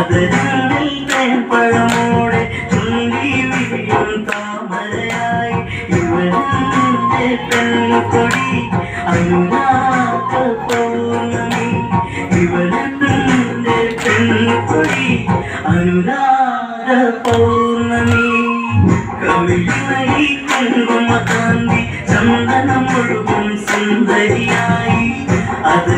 അതരങ്ങളിൽ തേൻപഴമോടെ ചുണ്ടി വിരിയും താമരയായി ഇവരുടെ പെൺകൊടി അനുരാഗ പൗർണമി ഇവരുടെ പെൺകൊടി അനുരാഗ പൗർണമി കവിളിണയി കുങ്കുമകാന്തി ചന്ദനം മുഴുവൻ സുന്ദരിയായി അത്